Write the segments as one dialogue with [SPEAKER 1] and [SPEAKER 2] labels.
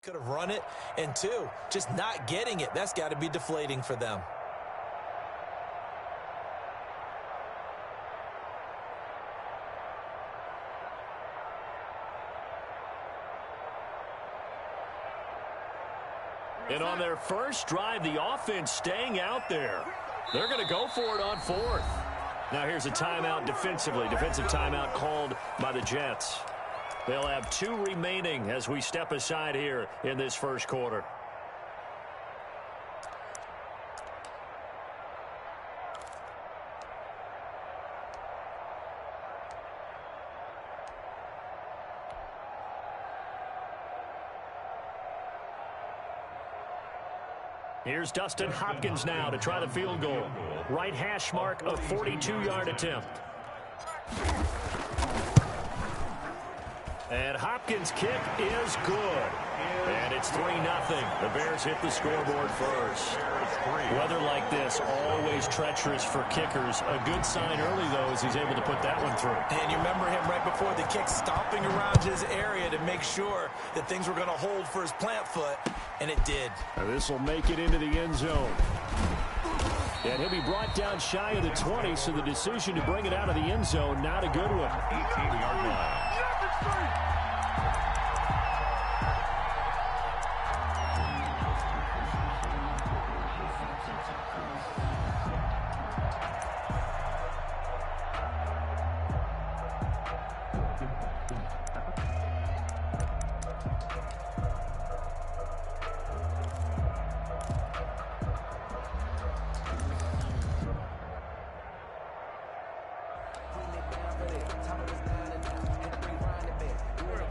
[SPEAKER 1] Could have run it, and 2, just not getting it. That's got to be deflating for them.
[SPEAKER 2] And on their first drive, the offense staying out there. They're going to go for it on 4th. Now here's a timeout defensively. Defensive timeout called by the Jets. They'll have 2 remaining as we step aside here in this first quarter. Here's Dustin Hopkins now to try the field goal. Right hash mark, a 42-yard attempt. And Hopkins' kick is good. And it's 3-0. The Bears hit the scoreboard first. Weather like this, always treacherous for kickers. A good sign early, though, as he's able to put that one through.
[SPEAKER 1] And you remember him right before the kick stomping around his area to make sure that things were going to hold for his plant foot, and it did.
[SPEAKER 2] Now this will make it into the end zone. And he'll be brought down shy of the 20, so the decision to bring it out of the end zone, not a good one.
[SPEAKER 3] 18-yard line.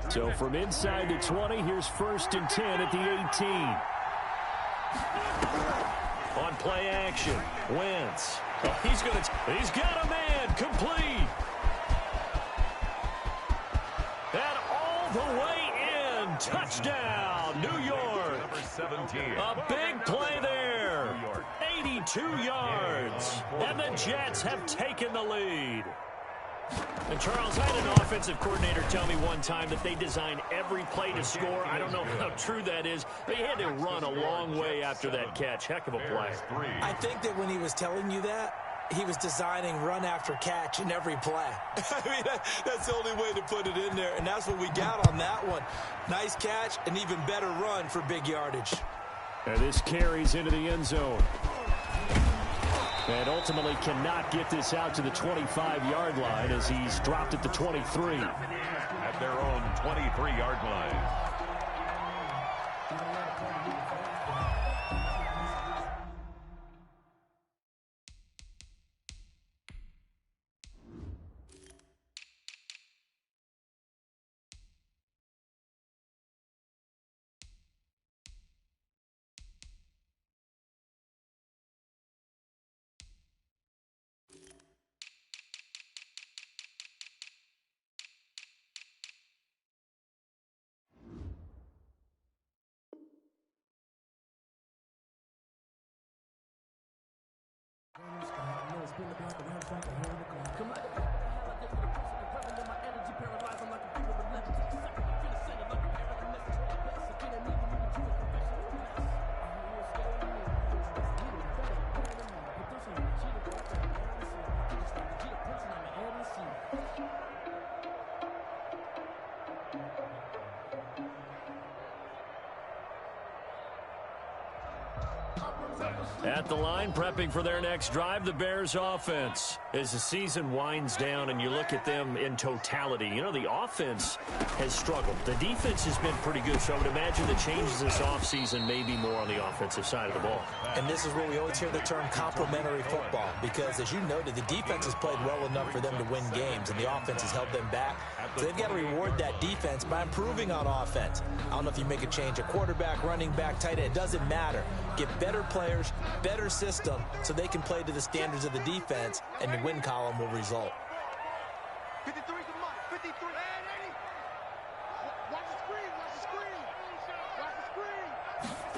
[SPEAKER 2] So from inside the 20, here's 1st and 10 at the 18. On play action, Wentz. Oh, he's got a man, complete. And all the way in, touchdown, New York.
[SPEAKER 3] Number 17.
[SPEAKER 2] A big play there, 82 yards. And the Jets have taken the lead. And, Charles, I had an offensive coordinator tell me one time that they design every play to score. I don't know how true that is, but he had to run a long way after that catch. Heck of a play.
[SPEAKER 1] I think that when he was telling you that, he was designing run after catch in every play. I mean, that's the only way to put it in there, and that's what we got on that one. Nice catch, an even better run for big yardage.
[SPEAKER 2] And this carries into the end zone. And ultimately cannot get this out to the 25-yard line as he's dropped at the 23.
[SPEAKER 3] At their own 23-yard line.
[SPEAKER 2] At the line, prepping for their next drive, the Bears offense. As the season winds down and you look at them in totality, you know, the offense has struggled. The defense has been pretty good, so I would imagine the changes this offseason may be more on the offensive side of the ball.
[SPEAKER 1] And this is where we always hear the term complementary football, because as you noted, the defense has played well enough for them to win games, and the offense has held them back. So they've got to reward that defense by improving on offense. I don't know if you make a change, a quarterback, running back, tight end, it doesn't matter. Get better players, better system, so they can play to the standards of the defense, and the win column will result.
[SPEAKER 4] 53, come on, 53. Watch the screen, watch the screen. Watch the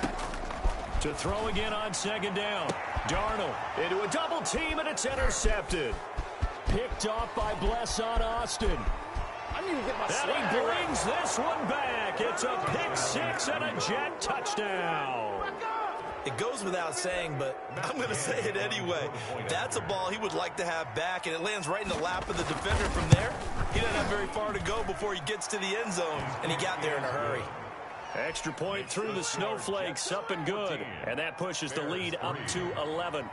[SPEAKER 4] screen.
[SPEAKER 2] To throw again on 2nd down. Darnold into a double team, and it's intercepted. Picked off by Bless on Austin.
[SPEAKER 4] need to get my
[SPEAKER 2] And he brings this one back. It's a pick six and a Jet touchdown.
[SPEAKER 1] It goes without saying, but I'm going to say it anyway. That's a ball he would like to have back, and it lands right in the lap of the defender from there. He doesn't have very far to go before he gets to the end zone, and he got there in a hurry.
[SPEAKER 2] Extra point through the snowflakes, up and good. And that pushes the lead up to 11.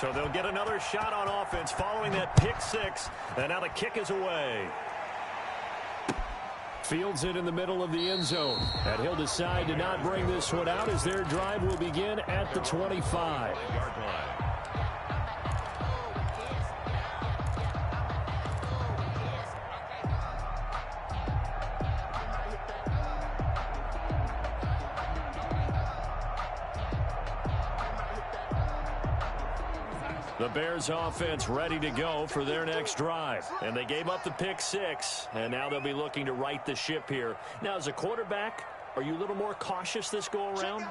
[SPEAKER 2] So they'll get another shot on offense following that pick six. And now the kick is away. Fields it in the middle of the end zone. And he'll decide to not bring this one out as their drive will begin at the 25. The Bears offense ready to go for their next drive. And they gave up the pick six, and now they'll be looking to right the ship here. Now, as a quarterback, are you a little more cautious this go-around?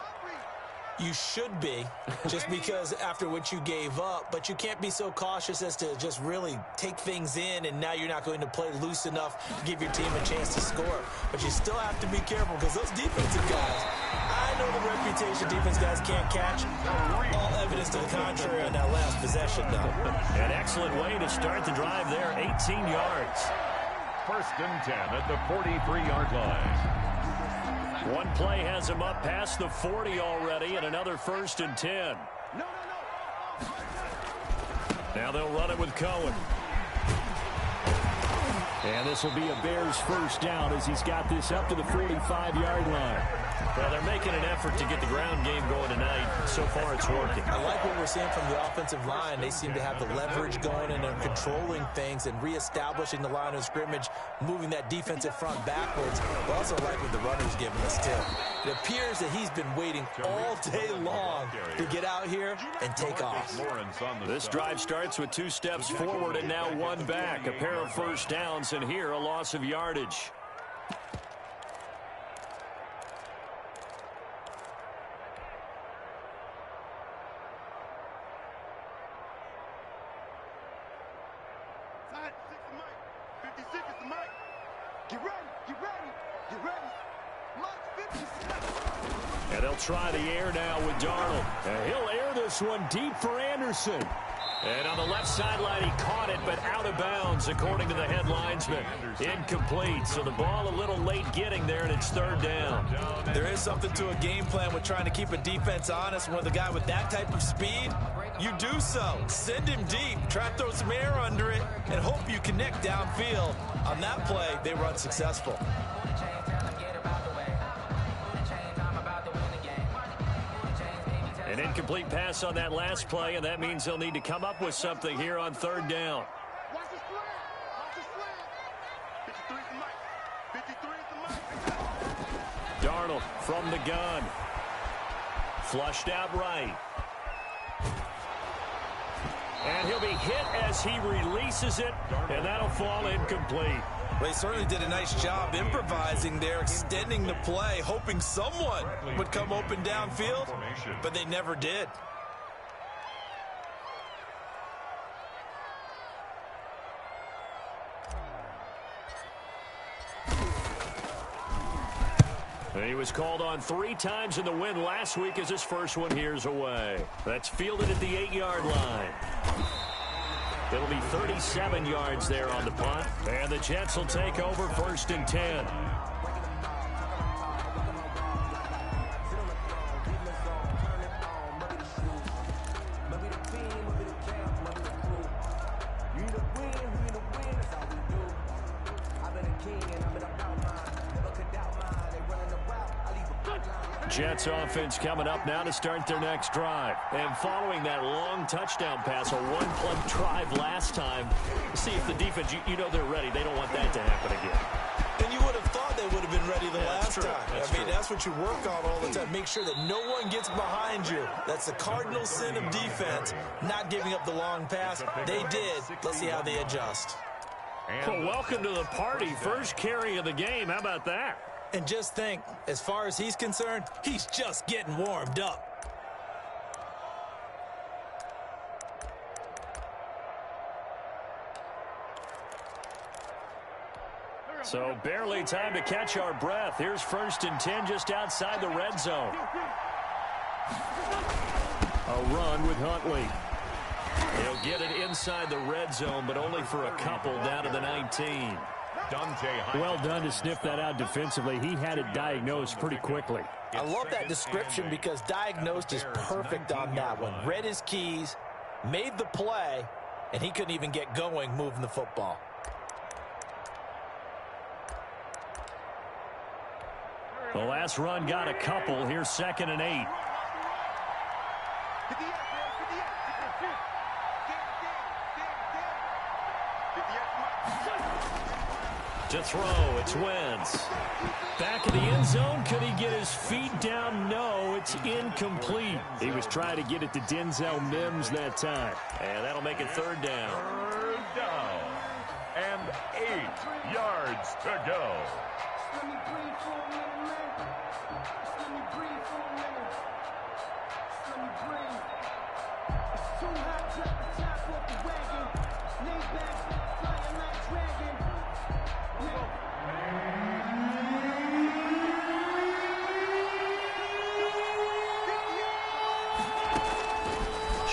[SPEAKER 1] You should be, just because after what you gave up, but you can't be so cautious as to just really take things in, and now you're not going to play loose enough to give your team a chance to score. But you still have to be careful because those defensive guys, I know the reputation defense guys can't catch. All evidence to the contrary on that last possession, though.
[SPEAKER 2] An excellent way to start the drive there, 18 yards.
[SPEAKER 3] First and 10 at the 43-yard line.
[SPEAKER 2] One play has him up past the 40 already, and another first and 10. Now they'll run it with Cohen. And this will be a Bears first down as he's got this up to the 45-yard line. Well, they're making an effort to get the ground game going tonight. So far, it's working.
[SPEAKER 1] I like what we're seeing from the offensive line. They seem to have the leverage going, and they're controlling things and reestablishing the line of scrimmage, moving that defensive front backwards. I also like what the runner's giving us, too. It appears that he's been waiting all day long to get out here and take off.
[SPEAKER 2] This drive starts with 2 steps forward and now 1 back. A pair of first downs, and here a loss of yardage. And they'll try the air now with Darnold. And he'll air this one deep for Anderson. And on the left sideline, he caught it, but out of bounds, according to the head linesman. Incomplete, so the ball a little late getting there, and it's 3rd down.
[SPEAKER 1] There is something to a game plan with trying to keep a defense honest. When the guy with that type of speed, you do so. Send him deep, try to throw some air under it, and hope you connect downfield. On that play, they run successful.
[SPEAKER 2] An incomplete pass on that last play, and that means they'll need to come up with something here on 3rd down. Darnold from the gun. Flushed out right. And he'll be hit as he releases it, and that'll fall incomplete.
[SPEAKER 1] They certainly did a nice job improvising there, extending the play, hoping someone would come open downfield, but they never did.
[SPEAKER 2] He was called on 3 times in the win last week as his first one here's away. That's fielded at the 8-yard line. It'll be 37 yards there on the punt. And the Jets will take over 1st and 10. Jets offense coming up now to start their next drive. And following that long touchdown pass, a 1-play drive last time, see if the defense, you know they're ready. They don't want that to happen again.
[SPEAKER 1] And you would have thought they would have been ready the last time. I mean, that's what you work on all the time. Make sure that no one gets behind you. That's the cardinal sin of defense, not giving up the long pass. They did. Let's see how they adjust.
[SPEAKER 2] Well, welcome to the party. First carry of the game. How about that?
[SPEAKER 1] And just think, as far as he's concerned, he's just getting warmed up.
[SPEAKER 2] So barely time to catch our breath. Here's 1st and 10 just outside the red zone. A run with Huntley. He'll get it inside the red zone, but only for a couple down to the 19.
[SPEAKER 3] Well
[SPEAKER 2] done to sniff that out defensively. He had it diagnosed pretty quickly.
[SPEAKER 1] I love that description because diagnosed is perfect on that one. Read his keys, made the play, and he couldn't even get going moving the football.
[SPEAKER 2] The last run got a couple. Here's 2nd and 8. To throw, it's Wentz. Back in the end zone, could he get his feet down? No, it's incomplete. He was trying to get it to Denzel Mims that time. And that'll make it 3rd down.
[SPEAKER 3] 3rd down. And 8 yards to go.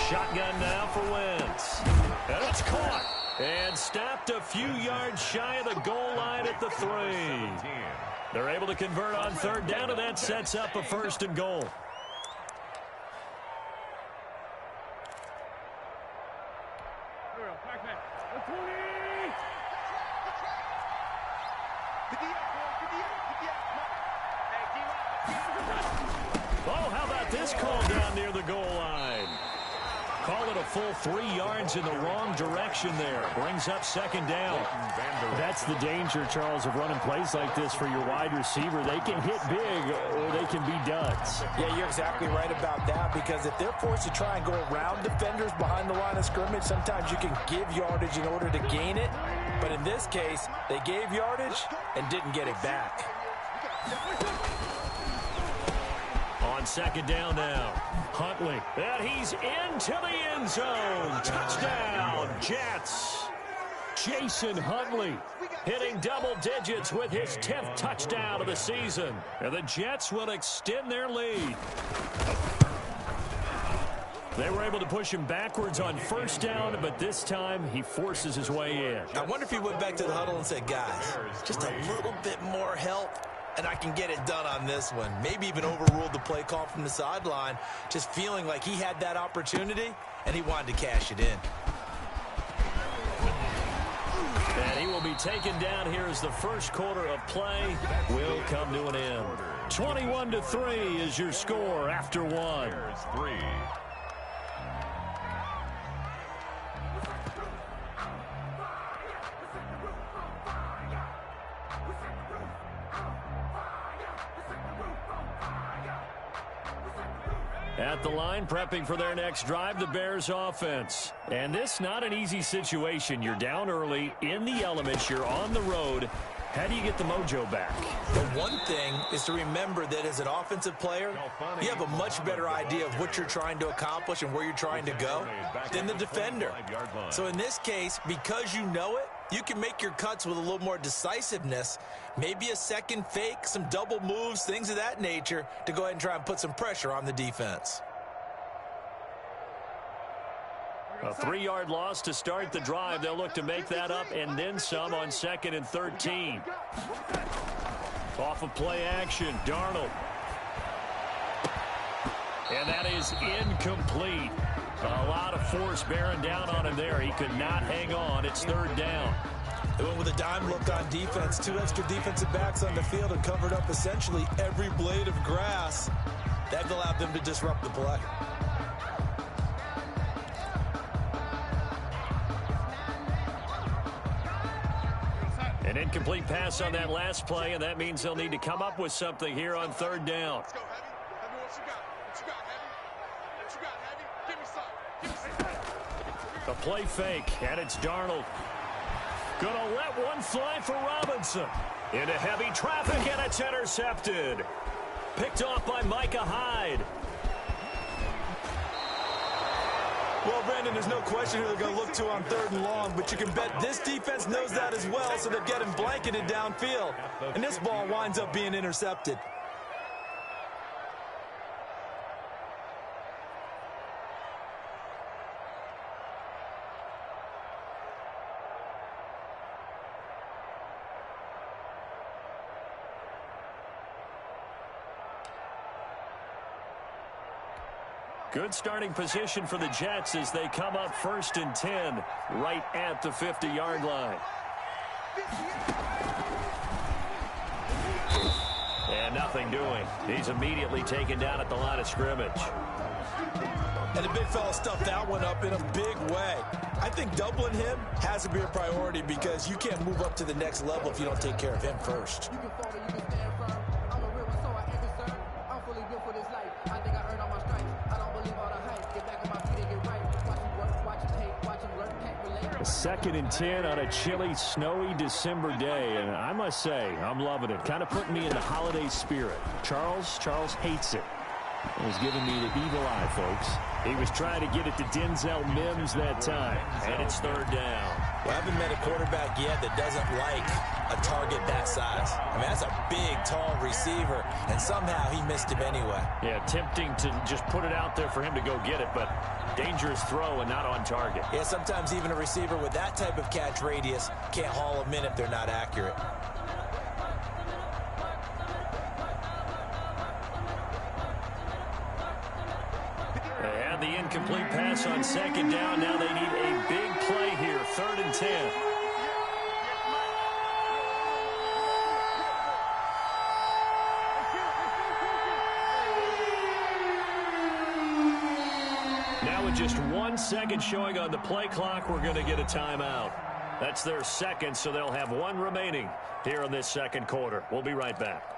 [SPEAKER 2] Shotgun now for Wentz. And it's caught. And stopped a few yards shy of the goal line at the 3. They're able to convert on 3rd down, and that sets up a 1st and goal. Oh, how about this call down near the goal line? Call it a full 3 yards in the wrong direction there. Brings up 2nd down. That's the danger, Charles, of running plays like this for your wide receiver. They can hit big or they can be duds.
[SPEAKER 1] Yeah, you're exactly right about that because if they're forced to try and go around defenders behind the line of scrimmage, sometimes you can give yardage in order to gain it. But in this case, they gave yardage and didn't get it back.
[SPEAKER 2] On 2nd down now, Huntley. And he's into the end zone. Touchdown, Jets. Jason Huntley hitting double digits with his 10th touchdown of the season. And the Jets will extend their lead. They were able to push him backwards on 1st down, but this time he forces his way in.
[SPEAKER 1] I wonder if he went back to the huddle and said, guys, just a little bit more help, and I can get it done on this one. Maybe even overruled the play call from the sideline, just feeling like he had that opportunity, and he wanted to cash it in.
[SPEAKER 2] And he will be taken down here as the 1st quarter of play will come to an end. 21-3 is your score after 1.
[SPEAKER 3] 3.
[SPEAKER 2] At the line, prepping for their next drive, the Bears offense. And this not an easy situation. You're down early, in the elements, you're on the road. How do you get the mojo back?
[SPEAKER 1] The one thing is to remember that as an offensive player, you have a much better idea of what you're trying to accomplish and where you're trying to go than the defender. So in this case, because you know it, you can make your cuts with a little more decisiveness, maybe a second fake, some double moves, things of that nature, to go ahead and try and put some pressure on the defense.
[SPEAKER 2] A 3-yard loss to start the drive. They'll look to make that up and then some on 2nd and 13. Off of play action, Darnold. And that is incomplete. A lot of force bearing down on him there. He could not hang on. It's 3rd down.
[SPEAKER 1] They went with a dime look on defense. 2 extra defensive backs on the field and covered up essentially every blade of grass. That allowed them to disrupt the play.
[SPEAKER 2] An incomplete pass on that last play, and that means they'll need to come up with something here on 3rd down.
[SPEAKER 4] Let's go, Heavy. Heavy, what you got? What you got, Heavy? What you got, Heavy? Give me some. Give me some.
[SPEAKER 2] A play fake, and it's Darnold. Gonna let one fly for Robinson. Into heavy traffic, and it's intercepted. Picked off by Micah Hyde.
[SPEAKER 1] Well, Brandon, there's no question who they're going to look to on 3rd and long, but you can bet this defense knows that as well, so they're getting blanketed downfield. And this ball winds up being intercepted.
[SPEAKER 2] Good starting position for the Jets as they come up 1st and 10 right at the 50-yard line. And nothing doing. He's immediately taken down at the line of scrimmage.
[SPEAKER 1] And the big fella stuffed that one up in a big way. I think doubling him has to be a priority because you can't move up to the next level if you don't take care of him first.
[SPEAKER 5] You can fall, you can stand firm. I'm a real one, so I ain't concerned. I'm fully built for this life. I think I earned all my stripes. I don't believe all the hype. Get back on my feet and get right. Watch him work, watch him take, watch him learn, can't relate.
[SPEAKER 2] 2nd and 10 on a chilly, snowy December day, and I must say, I'm loving it. Kind of putting me in the holiday spirit. Charles hates it. He's giving me the evil eye, folks. He was trying to get it to Denzel Mims that time, and it's 3rd down.
[SPEAKER 1] Well, I haven't met a quarterback yet that doesn't like a target that size. I mean, that's a big, tall receiver, and somehow he missed him anyway.
[SPEAKER 2] Yeah, tempting to just put it out there for him to go get it, but dangerous throw and not on target.
[SPEAKER 1] Yeah, sometimes even a receiver with that type of catch radius can't haul them in if they're not accurate.
[SPEAKER 2] The incomplete pass on 2nd down. Now they need a big play here. 3rd and 10. Now with just 1 second showing on the play clock, we're going to get a timeout. That's their 2nd, so they'll have 1 remaining here in this 2nd quarter. We'll be right back.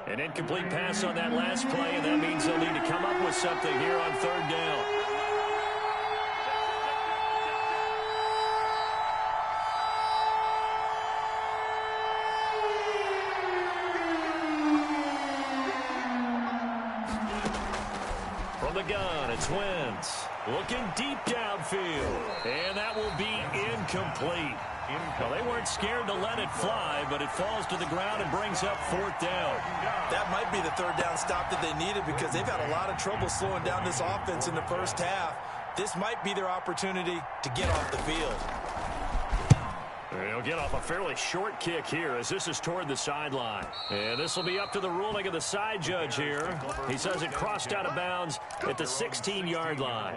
[SPEAKER 2] An incomplete pass on that last play, and that means they'll need to come up with something here on 3rd down. From the gun, it's Wentz. Looking deep downfield, and that will be incomplete. Well, they weren't scared to let it fly, but it falls to the ground and brings up 4th down.
[SPEAKER 1] That might be the 3rd down stop that they needed because they've had a lot of trouble slowing down this offense in the first half. This might be their opportunity to get off the field.
[SPEAKER 2] They'll get off a fairly short kick here as this is toward the sideline. And this will be up to the ruling of the side judge here. He says it crossed out of bounds at the 16-yard line.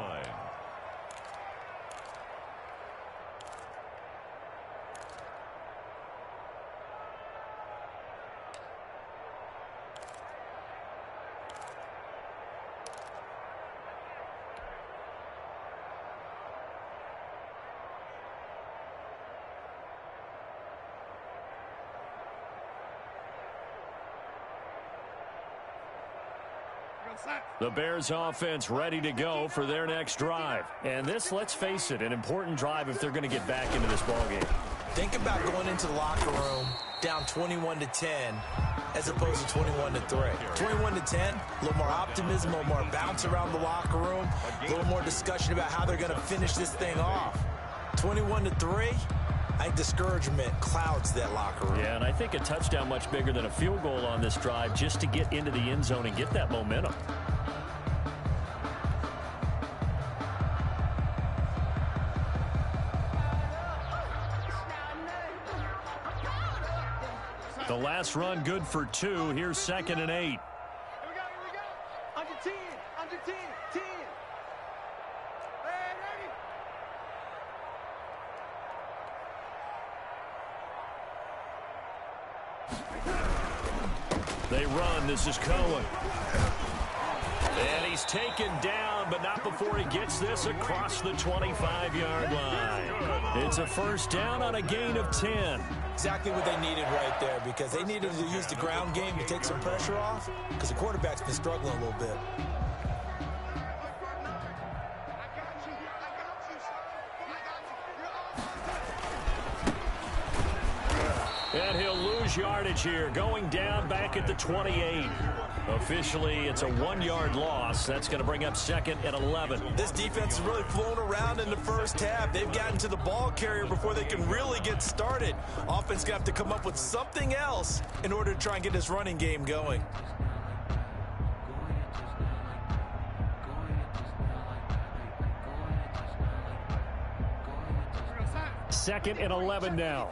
[SPEAKER 2] The Bears offense ready to go for their next drive. And this, let's face it, an important drive if they're going to get back into this ballgame.
[SPEAKER 1] Think about going into the locker room down 21-10 as opposed to 21-3. 21-10, a little more optimism, a little more bounce around the locker room, a little more discussion about how they're going to finish this thing off. 21-3, I think discouragement clouds that locker room.
[SPEAKER 2] Yeah, and I think a touchdown much bigger than a field goal on this drive just to get into the end zone and get that momentum. The last run good for 2. Here's 2nd and 8.
[SPEAKER 4] Here we go. Under 10, under 10, 10. Ready?
[SPEAKER 2] They run. This is Cohen. And he's taken down, but not before he gets this across the 25-yard line. It's a 1st down on a gain of 10.
[SPEAKER 1] Exactly what they needed right there because they needed to use the ground game to take some pressure off because the quarterback's been struggling a little bit.
[SPEAKER 2] And he'll lose yardage here, going down back at the 28. Officially, it's a 1-yard loss. That's going to bring up 2nd and 11.
[SPEAKER 1] This defense has really flown around in the first half. They've gotten to the ball carrier before they can really get started. Offense going to have to come up with something else in order to try and get this running game going.
[SPEAKER 2] Second and 11 now.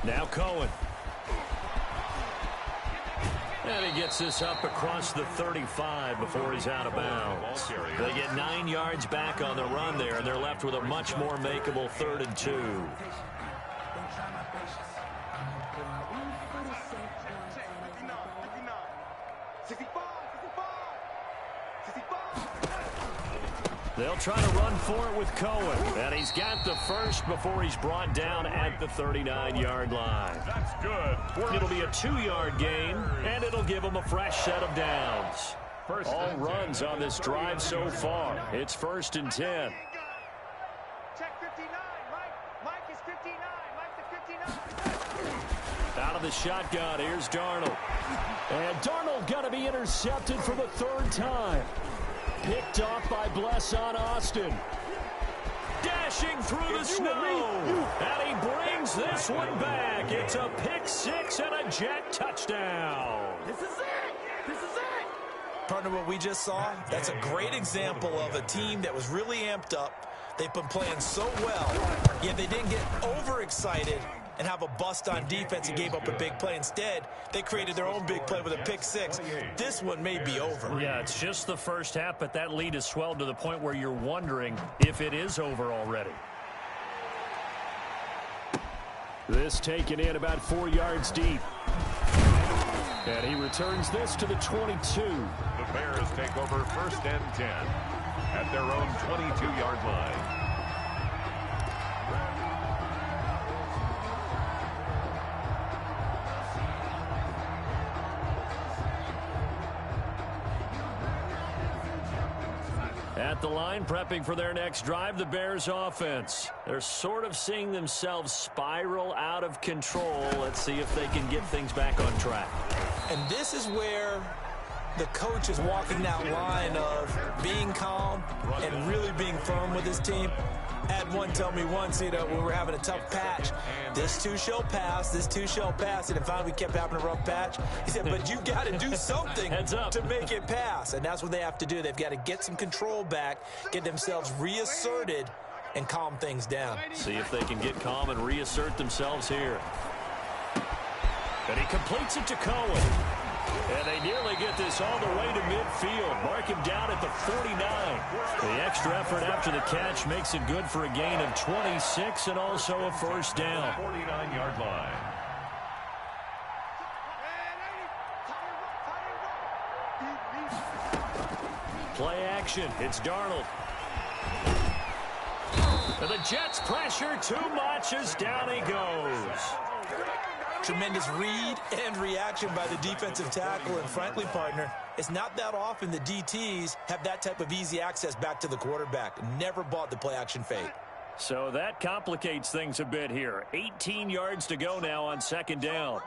[SPEAKER 2] Now Cohen. And he gets this up across the 35 before he's out of bounds. They get 9 yards back on the run there, and they're left with a much more makeable 3rd and 2. They'll try to run for it with Cohen. And he's got the first before he's brought down at the 39-yard line.
[SPEAKER 3] That's good.
[SPEAKER 2] It'll be a 2-yard gain, and it'll give them a fresh set of downs. All runs on this drive so far. It's 1st and 10.
[SPEAKER 6] Check 59. Mike is 59. Mike to 59.
[SPEAKER 2] Out of the shotgun, here's Darnold. And Darnold going to be intercepted for the 3rd time. Picked off by Blesson Austin. Dashing through the snow. And he brings this one back. It's a pick 6 and a Jet touchdown.
[SPEAKER 5] This is it. This is it.
[SPEAKER 1] Partner, what we just saw, that's a great example of a team that was really amped up. They've been playing so well, yet they didn't get overexcited and have a bust on defense and gave up a big play. Instead, they created their own big play with a pick 6. This one may be over.
[SPEAKER 2] Yeah, it's just the first half, but that lead has swelled to the point where you're wondering if it is over already. This taken in about 4 yards deep. And he returns this to the 22.
[SPEAKER 3] The Bears take over 1st and 10 at their own 22-yard line.
[SPEAKER 2] At the line, prepping for their next drive, the Bears offense. They're sort of seeing themselves spiral out of control. Let's see if they can get things back on track.
[SPEAKER 1] And this is where the coach is walking that line of being calm and really being firm with his team. Had one tell me once, when we were having a tough patch, this too shall pass, this too shall pass. And finally we kept having a rough patch. He said, but you got to do something to make it pass. And that's what they have to do. They've got to get some control back, get themselves reasserted, and calm things down.
[SPEAKER 2] See if they can get calm and reassert themselves here. And he completes it to Cohen. And they nearly get this all the way to midfield. Mark him down at the 49. The extra effort after the catch makes it good for a gain of 26 and also a 1st down.
[SPEAKER 3] 49-yard line.
[SPEAKER 2] Play action. It's Darnold. And the Jets pressure too much as down he goes.
[SPEAKER 1] Tremendous read and reaction by the defensive tackle. And frankly, partner, it's not that often the DTs have that type of easy access back to the quarterback. Never bought the play action fake.
[SPEAKER 2] So that complicates things a bit here. 18 yards to go now on 2nd down.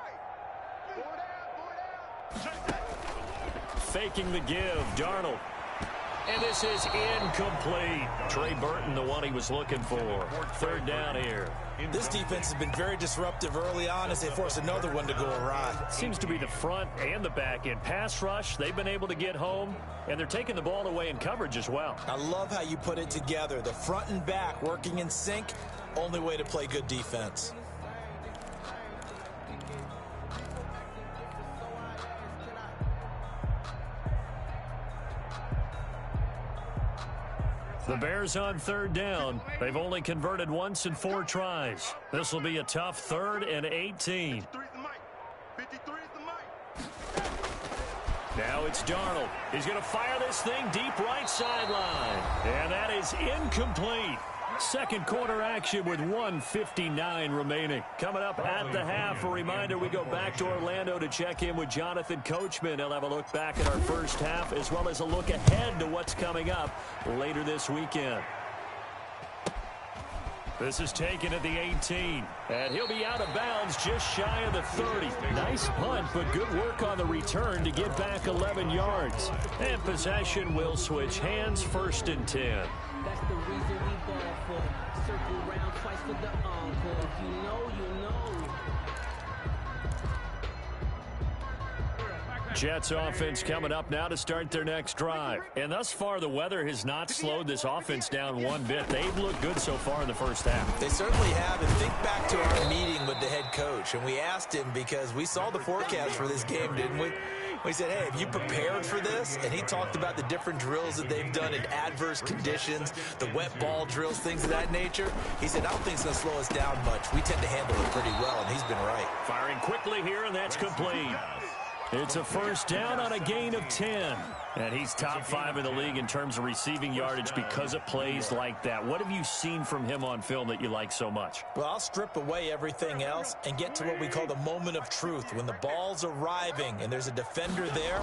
[SPEAKER 2] Faking the give, Darnold. And this is incomplete. Trey Burton, the one he was looking for. 3rd down here.
[SPEAKER 1] This defense has been very disruptive early on as they force another one to go awry.
[SPEAKER 2] Seems to be the front and the back end. Pass rush, they've been able to get home, and they're taking the ball away in coverage as well.
[SPEAKER 1] I love how you put it together. The front and back working in sync, only way to play good defense.
[SPEAKER 2] The Bears on 3rd down. They've only converted once in 4 tries. This will be a tough 3rd and 18. Now it's Darnold. He's going to fire this thing deep right sideline. And that is incomplete. Second quarter action with 1:59 remaining. Coming up at the half, a reminder we go back to Orlando to check in with Jonathan Coachman. He'll have a look back at our first half as well as a look ahead to what's coming up later this weekend. This is taken at the 18, and he'll be out of bounds just shy of the 30. Nice punt, but good work on the return to get back 11 yards. And possession will switch hands, 1st and 10.
[SPEAKER 5] That's the reason we ball for. Circle round twice for the encore. If you know, you know.
[SPEAKER 2] Jets offense coming up now to start their next drive. And thus far, the weather has not slowed this offense down one bit. They've looked good so far in the first half.
[SPEAKER 1] They certainly have. And think back to our meeting with the head coach. And we asked him because we saw the forecast for this game, didn't we? We said, hey, have you prepared for this? And he talked about the different drills that they've done in adverse conditions, the wet ball drills, things of that nature. He said, I don't think it's going to slow us down much. We tend to handle it pretty well, and he's been right.
[SPEAKER 2] Firing quickly here, and that's complete. It's a first down on a gain of 10. And he's top 5 in the league in terms of receiving yardage because of plays like that. What have you seen from him on film that you like so much?
[SPEAKER 1] Well, I'll strip away everything else and get to what we call the moment of truth. When the ball's arriving and there's a defender there,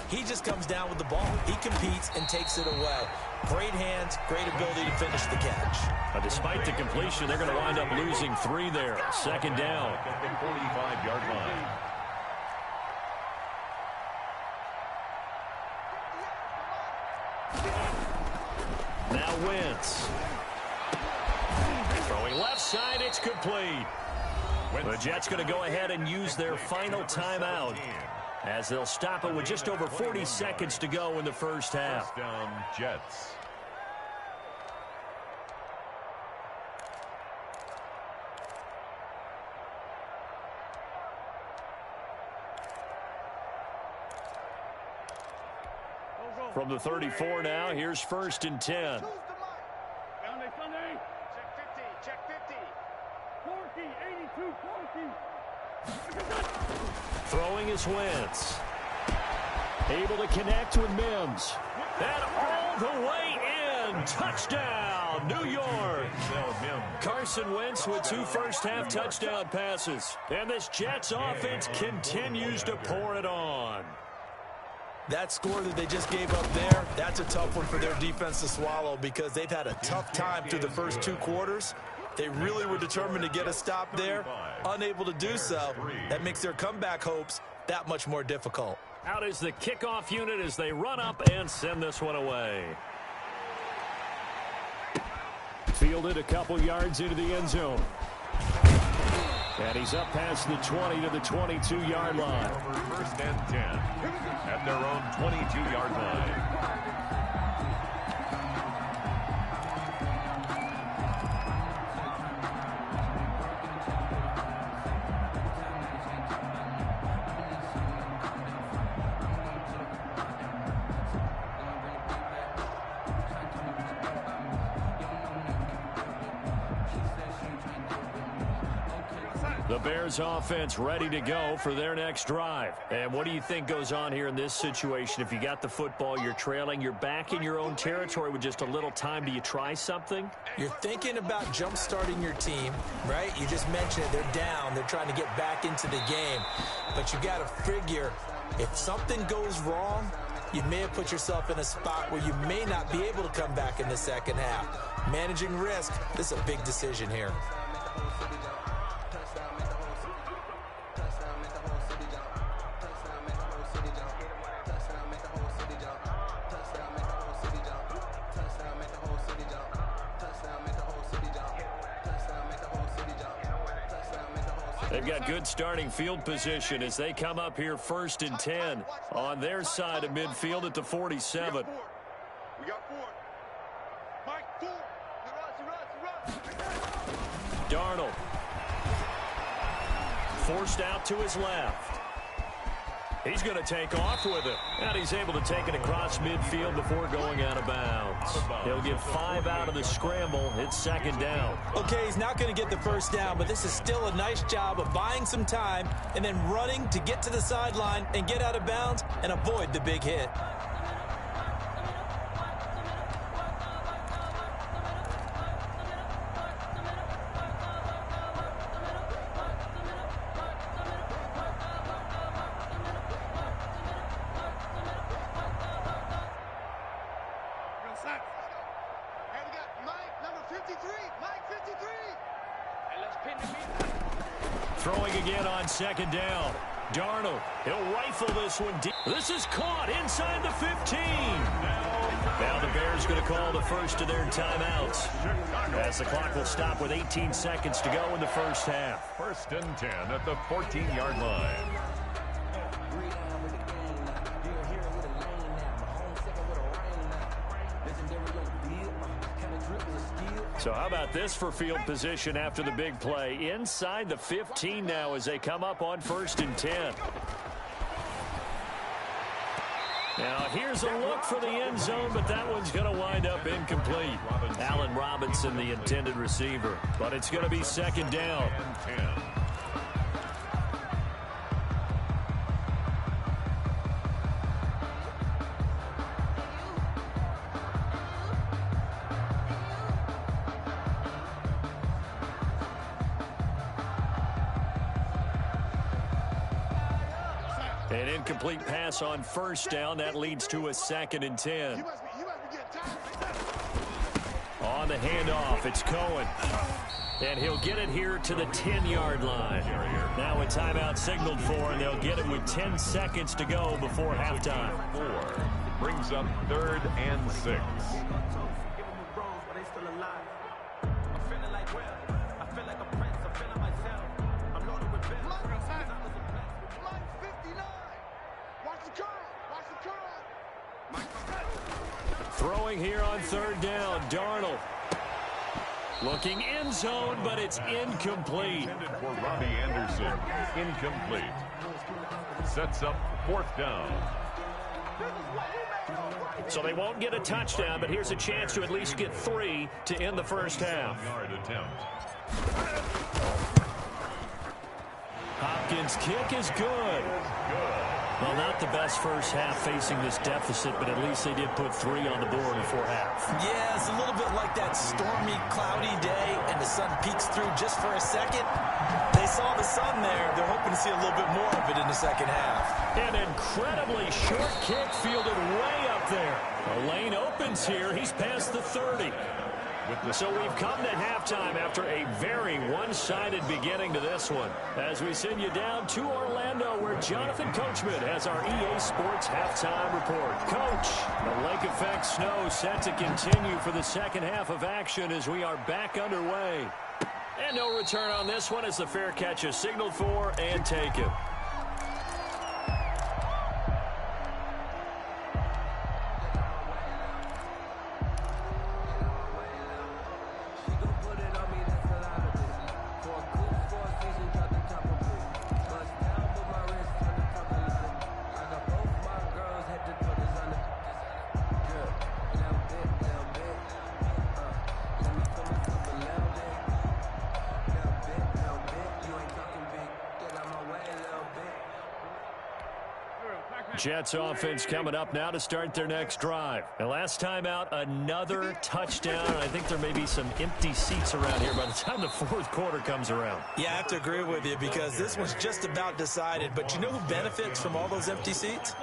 [SPEAKER 1] he just comes down with the ball. He competes and takes it away. Great hands, great ability to finish the catch.
[SPEAKER 2] Despite the completion, they're going to wind up losing 3 there. Second down.
[SPEAKER 3] At the 45-yard line.
[SPEAKER 2] Now Wentz. Throwing left side, it's complete. The Jets going to go ahead and use their final timeout as they'll stop it with just over 40 seconds to go in the first half.
[SPEAKER 3] First down, Jets.
[SPEAKER 2] From the 34 now, here's 1st and 10.
[SPEAKER 6] Check 50, check 50.
[SPEAKER 7] 40, 82, 40.
[SPEAKER 2] Throwing is Wentz. Able to connect with Mims. And all the way in. Touchdown, New York. Carson Wentz with 2 first-half touchdown passes. And this Jets offense continues to pour it on.
[SPEAKER 1] That score that they just gave up there, that's a tough one for their defense to swallow because they've had a tough time through the first 2 quarters. They really were determined to get a stop there, unable to do so. That makes their comeback hopes that much more difficult.
[SPEAKER 2] Out is the kickoff unit as they run up and send this one away. Fielded a couple yards into the end zone. And he's up past the 20 to the 22-yard line.
[SPEAKER 3] Over 1st and 10 at their own 22-yard line.
[SPEAKER 2] The Bears offense ready to go for their next drive. And what do you think goes on here in this situation? If you got the football, you're trailing, you're back in your own territory with just a little time. Do you try something?
[SPEAKER 1] You're thinking about jump-starting your team, right? You just mentioned it. They're down. They're trying to get back into the game. But you got to figure if something goes wrong, you may have put yourself in a spot where you may not be able to come back in the second half. Managing risk, this is a big decision here.
[SPEAKER 2] They've got good starting field position as they come up here 1st and 10 on their side of midfield at the 47.
[SPEAKER 4] We got 4. Mike, 4.
[SPEAKER 2] Darnold. Forced out to his left. He's going to take off with it. And he's able to take it across midfield before going out of bounds. He'll get 5 out of the scramble. It's 2nd down.
[SPEAKER 1] Okay, he's not going to get the first down, but this is still a nice job of buying some time and then running to get to the sideline and get out of bounds and avoid the big hit.
[SPEAKER 2] Throwing again on second down. Darnold, he'll rifle this one deep. This is caught inside the 15. Now the Bears going to call the first of their timeouts, as the clock will stop with 18 seconds to go in the first half.
[SPEAKER 3] 1st and 10 at the 14-yard line.
[SPEAKER 2] So how about this for field position after the big play? Inside the 15 now as they come up on 1st and 10. Now here's a look for the end zone, but that one's going to wind up incomplete. Allen Robinson, the intended receiver, but it's going to be 2nd down.
[SPEAKER 3] 10.
[SPEAKER 2] An incomplete pass on 1st down. That leads to a 2nd and 10. On the handoff, it's Cohen. And he'll get it here to the 10-yard line. Now a timeout signaled for, and they'll get it with 10 seconds to go before halftime.
[SPEAKER 3] 4 brings up 3rd and 6.
[SPEAKER 2] Throwing here on 3rd down, Darnold. Looking end zone, but it's incomplete.
[SPEAKER 3] Intended for Robbie Anderson. Incomplete. Sets up 4th down.
[SPEAKER 2] So they won't get a touchdown, but here's a chance to at least get 3 to end the first half.
[SPEAKER 3] 7-yard attempt.
[SPEAKER 2] Hopkins' kick is good. Well, not the best first half facing this deficit, but at least they did put 3 on the board before half.
[SPEAKER 1] Yeah, it's a little bit like that stormy, cloudy day, and the sun peeks through just for a second. They saw the sun there. They're hoping to see a little bit more of it in the second half.
[SPEAKER 2] An incredibly short kick fielded way up there. The lane opens here. He's past the 30. So we've come to halftime after a very one-sided beginning to this one, as we send you down to Orlando, where Jonathan Coachman has our EA Sports halftime report. Coach, the lake effect snow set to continue for the second half of action as we are back underway. And no return on this one as the fair catch is signaled for and taken. Jets offense coming up now to start their next drive. And last time out, another touchdown. I think there may be some empty seats around here by the time the 4th quarter comes around.
[SPEAKER 1] Yeah, I have to agree with you because this one's just about decided. But you know who benefits from all those empty seats?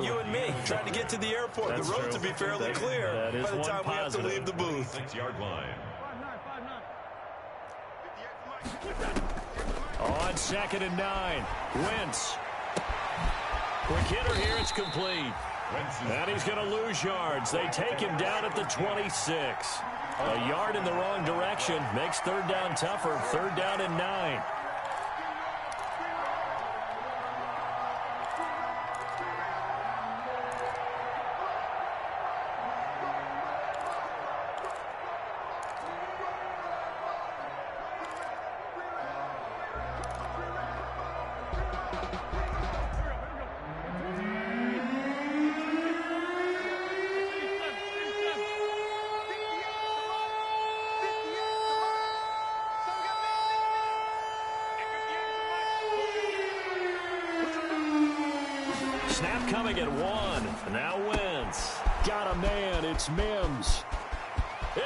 [SPEAKER 1] You and me, trying to get to the airport.
[SPEAKER 2] That's
[SPEAKER 1] the road
[SPEAKER 2] true.
[SPEAKER 1] to be fairly clear
[SPEAKER 2] That is
[SPEAKER 1] by the
[SPEAKER 2] one
[SPEAKER 1] time we have to
[SPEAKER 2] positive.
[SPEAKER 1] leave the booth.
[SPEAKER 3] 6-yard line.
[SPEAKER 7] 5-9.
[SPEAKER 2] On 2nd and 9, Wentz. Quick hitter here, it's complete. And he's going to lose yards. They take him down at the 26. A yard in the wrong direction makes 3rd down tougher. 3rd down and 9. Snap coming at 1. Now Wentz. Got a man. It's Mims.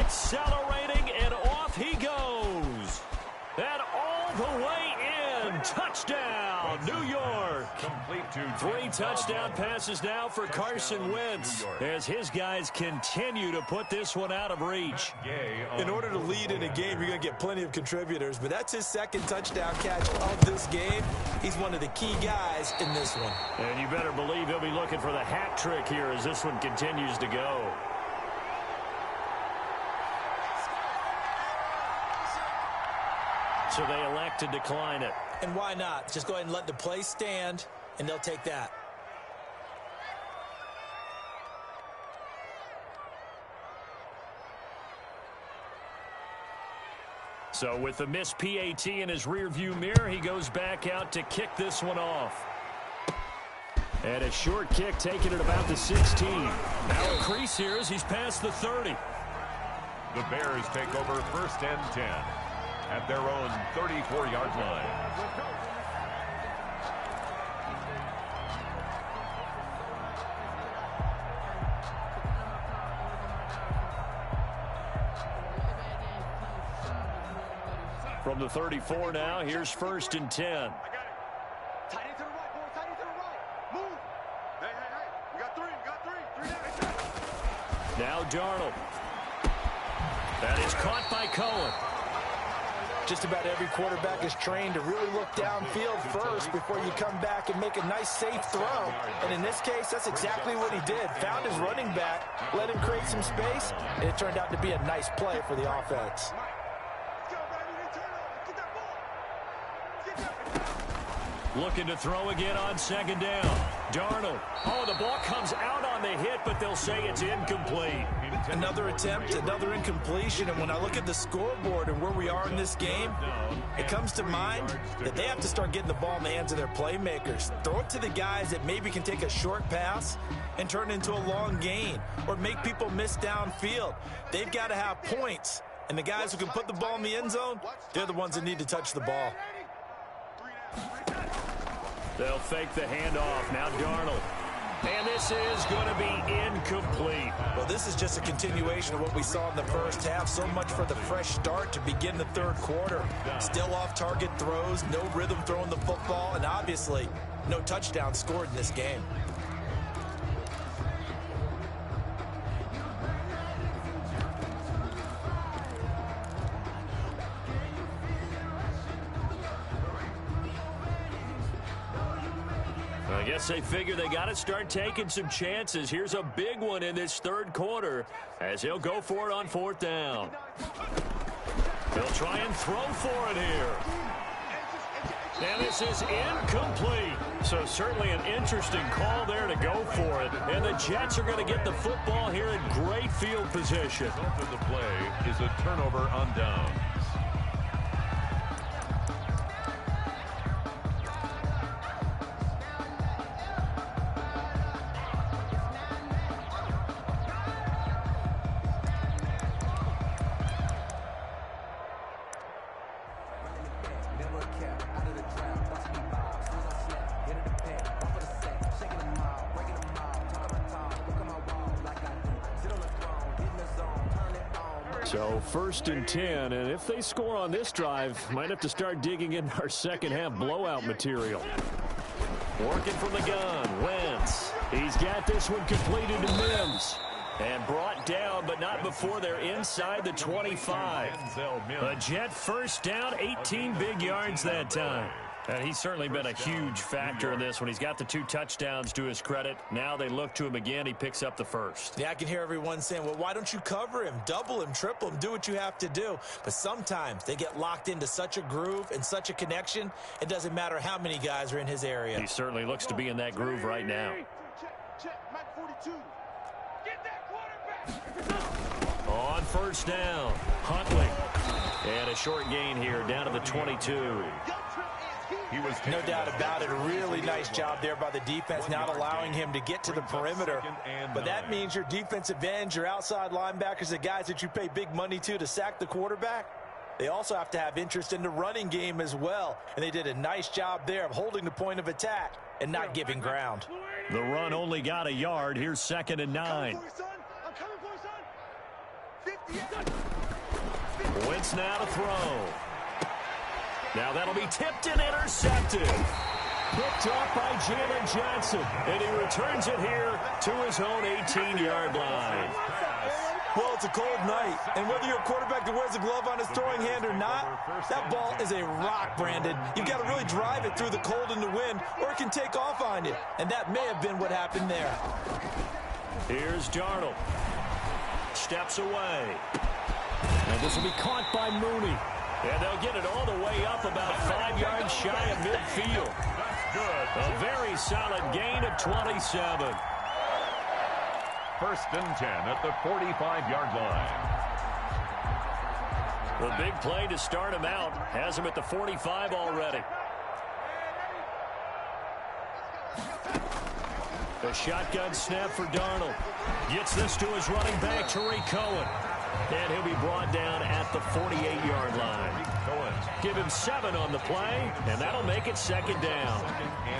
[SPEAKER 2] Accelerating, and off he goes. And all the way in. Touchdown. of New York.
[SPEAKER 3] Complete to
[SPEAKER 2] 3 touchdown passes now for Carson Wentz as his guys continue to put this one out of reach.
[SPEAKER 1] In order to lead in a game, you're going to get plenty of contributors, but that's his second touchdown catch of this game. He's one of the key guys in this one.
[SPEAKER 2] And you better believe he'll be looking for the hat trick here as this one continues to go. So they elect to decline it.
[SPEAKER 1] And why not? Just go ahead and let the play stand, and they'll take that.
[SPEAKER 2] So with the missed PAT in his rearview mirror, he goes back out to kick this one off. And a short kick taken at about the 16. Now a crease here as he's past the 30.
[SPEAKER 3] The Bears take over 1st and 10 at their own 34-yard line.
[SPEAKER 2] From the 34 now, here's 1st and 10.
[SPEAKER 6] I got it. Tight end to the right, boy. Tight end to the right. Move. Hey. We got 3. We got 3. 3 down.
[SPEAKER 2] Now Darnold. That is caught by Cohen.
[SPEAKER 1] Just about every quarterback is trained to really look downfield first before you come back and make a nice, safe throw. And in this case, that's exactly what he did. Found his running back, let him create some space, and it turned out to be a nice play for the offense.
[SPEAKER 2] Looking to throw again on 2nd down. Darnold. Oh, the ball comes out on the hit, but they'll say it's incomplete.
[SPEAKER 1] Another attempt, another incompletion, and when I look at the scoreboard and where we are in this game, it comes to mind that they have to start getting the ball in the hands of their playmakers. Throw it to the guys that maybe can take a short pass and turn it into a long gain or make people miss downfield. They've got to have points, and the guys who can put the ball in the end zone, they're the ones that need to touch the ball.
[SPEAKER 2] They'll fake the handoff. Now Darnold. And this is going to be incomplete.
[SPEAKER 1] Well, this is just a continuation of what we saw in the first half. So much for the fresh start to begin the 3rd quarter. Still off-target throws, no rhythm throwing the football, and obviously no touchdown scored in this game.
[SPEAKER 2] I guess they figure they got to start taking some chances. Here's a big one in this 3rd quarter as he'll go for it on 4th down. He'll try and throw for it here. And this is incomplete. So certainly an interesting call there to go for it. And the Jets are going to get the football here in great field position.
[SPEAKER 3] The result of the play is a turnover on downs.
[SPEAKER 2] So 1st and 10, and if they score on this drive, might have to start digging in our second half blowout material. Working from the gun, Wentz. He's got this one completed to Mims. And brought down, but not before they're inside the 25. A Jet 1st down, 18 big yards that time. And he's certainly been a huge factor in this when he's got the 2 touchdowns to his credit. Now they look to him again. He picks up the 1st.
[SPEAKER 1] Yeah, I can hear everyone saying, well, why don't you cover him, double him, triple him, do what you have to do. But sometimes they get locked into such a groove and such a connection, it doesn't matter how many guys are in his area.
[SPEAKER 2] He certainly looks to be in that groove right now.
[SPEAKER 6] Check, Mike 42. Get that quarterback.
[SPEAKER 2] On 1st down, Huntley. And a short gain here down to the 22.
[SPEAKER 1] No doubt about it. A really nice job there by the defense, not allowing him to get to the perimeter. But that means your defensive ends, your outside linebackers, the guys that you pay big money to sack the quarterback, they also have to have interest in the running game as well. And they did a nice job there of holding the point of attack and not giving ground.
[SPEAKER 2] The run only got a yard. Here's 2nd and 9. Wentz now to throw. Now that'll be tipped and intercepted. picked off by Jalen Johnson. And he returns it here to his own 18-yard line.
[SPEAKER 1] Well, it's a cold night, and whether you're a quarterback that wears a glove on his throwing hand or not, that ball is a rock, Brandon. You've got to really drive it through the cold and the wind, or it can take off on you. And that may have been what happened there.
[SPEAKER 2] Here's Darnold. Steps away. And this will be caught by Mooney. And they'll get it all the way up about 5 yards shy of midfield.
[SPEAKER 3] That's good.
[SPEAKER 2] A very solid gain of 27.
[SPEAKER 3] First and 10 at the 45-yard line.
[SPEAKER 2] The big play to start him out has him at the 45 already. A shotgun snap for Darnold. Gets this to his running back, Tariq Cohen. And he'll be brought down at the 48-yard line. Give him 7 on the play, and that'll make it second down.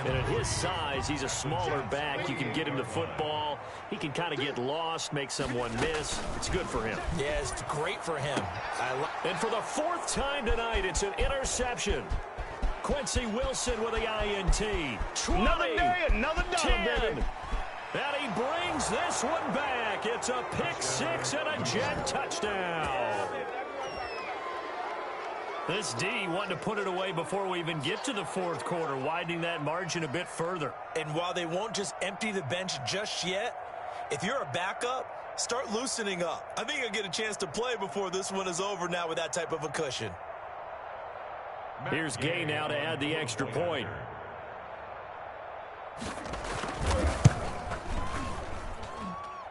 [SPEAKER 2] And at his size, he's a smaller back. You can get him the football. He can kind of get lost, make someone miss. It's good for him.
[SPEAKER 1] Yeah, it's great for him.
[SPEAKER 2] And for the 4th time tonight, it's an interception. Quincy Wilson with the INT. 20,
[SPEAKER 7] Another day, another dollar,
[SPEAKER 2] 10.
[SPEAKER 7] baby.
[SPEAKER 2] And he brings this one back. It's a pick 6 and a Jet touchdown. This D wanted to put it away before we even get to the 4th quarter, widening that margin a bit further.
[SPEAKER 1] And while they won't just empty the bench just yet, if you're a backup, start loosening up. I think you'll get a chance to play before this one is over now with that type of a cushion.
[SPEAKER 2] Here's Gay now to add the extra point.